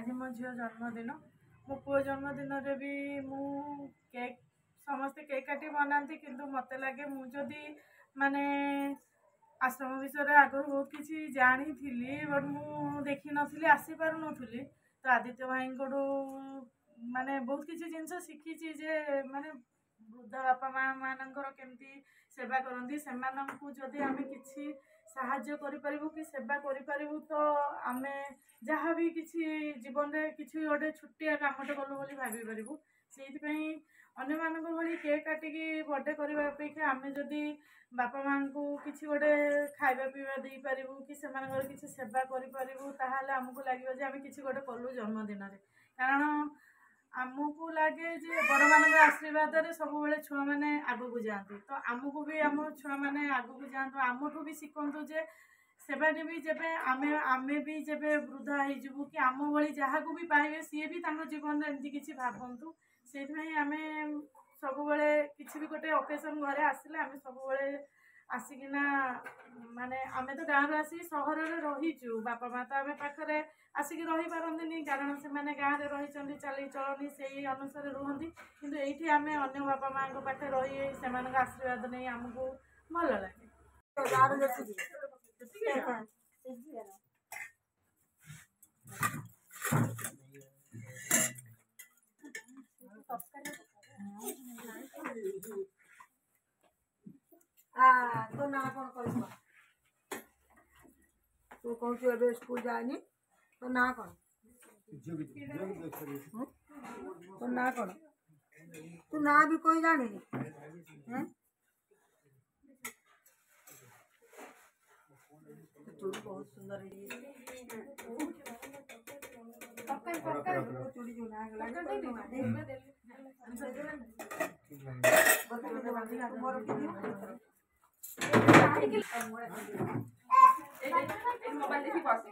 आज मो झील जन्मदिन मो पुओ जन्मदिन भी मु केक समस्ते केक काटी बनाती किंतु मत लगे मुझे माने आश्रम विषय आगु बहुत किसी जानी बट मु देखी नी आसीपार नी तो आदित्य भाई को माने बहुत किसी जिनस शिखी जे माने वृद्ध बापा माँ मानकर केमती सेवा करती से जदि आम कि साहाଯ୍ୟ करूँ कि सेवा करूँ तो आम जहाँ भी किसी जीवन में किसी गोटे छुट्टिया कामटे कलु बोली भाभी पारू से अन्य मान भाई केक काटिकी बर्थडे करने अपेक्षा आम जदि बापा माँ को किसी गोटे खाଇବା पीवा दे पारू कि किसी सेवा करूँ ताहले आमको लगे आम किसी गोटे कलु जन्मदिन कारण आमको लगे जे बड़ मान आशीर्वाद सब छुआ मैंने आगू जाती तो आमको भी आम छुआ मैंने आगू जातु आमठू भी शिखु जे सेबानी भी जब आमे भी जब वृद्धा हो कि आम भाई जहाँ को भी पाइबे सी भी जीवन में एमती किसी भावतु से आम सब किसी भी गोटे ओकेजन घरे आसिले आम सब आसिकिना माने आम तो गाँव आसिक सहर में रहीचु बापा माँ तो आम पाखे आसिक रही पारती कारण से मैंने गाँव में रही चली चलनी से अनुसार रुहति किंतु ये आम अन्य बापा माँ पाखे रही से आशीर्वाद नहीं आमको भल लगे। तो ना कौन कह तू कौन स्कूल जानी तो ना कौन तो ना कौन तू ना भी कोई जानी तू बहुत सुंदर चूड़ी जो ना मोबाइल देखी बस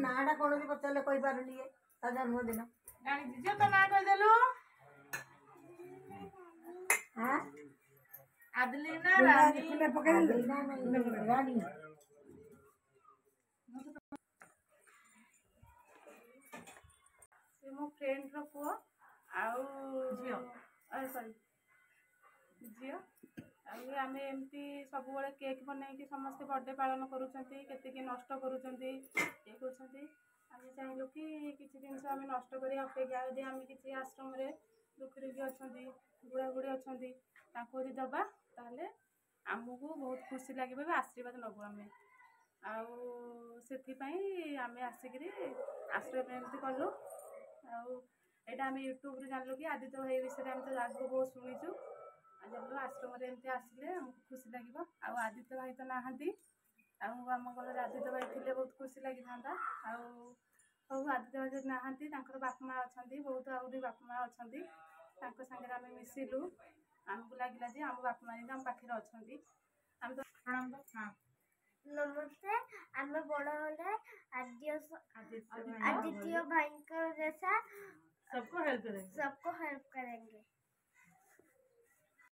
नाटा कौन भी पचारे कही पारुनी जन्मदिन झील तो ना कहीदेलु आदलिना रानी मो फ्रेंड रो पुओ सॉरी झील आम एमती सब केक बनई समस्त बर्थडे पालन करुँचे नष्ट करुँचे आम चाहलु कि किसी जिन आम नष्ट कर अपेक्षा यदि आम किसी आश्रम दुखी रोगी अच्छा बुढ़ा बुढ़ी अच्छा यदि दबा ताले आमको बहुत खुशी लगे आशीर्वाद नबू आम आम आसिक आश्रम एमती कलु आईटा आम यूट्यूब जानलु कि आदित्य भाई विषय आम तो आगे बहुत शुणीचु जानलु आश्रम एमती आसिले आमको खुशी लगे आदित्य भाई तो नहांती आम घर आदित्य भाई थे बहुत खुशी लगी था सब आदित्य भाई नहांती बापा माँ अच्छा बहुत आहरी बापा माँ अच्छा सागर आम मिसिलु आमको लगे आम बापा माँ आम पाखे अच्छा आम तो नमस्ते आम बड़ होले आदित्य भाई जैसा सबको हेल्प करेंगे।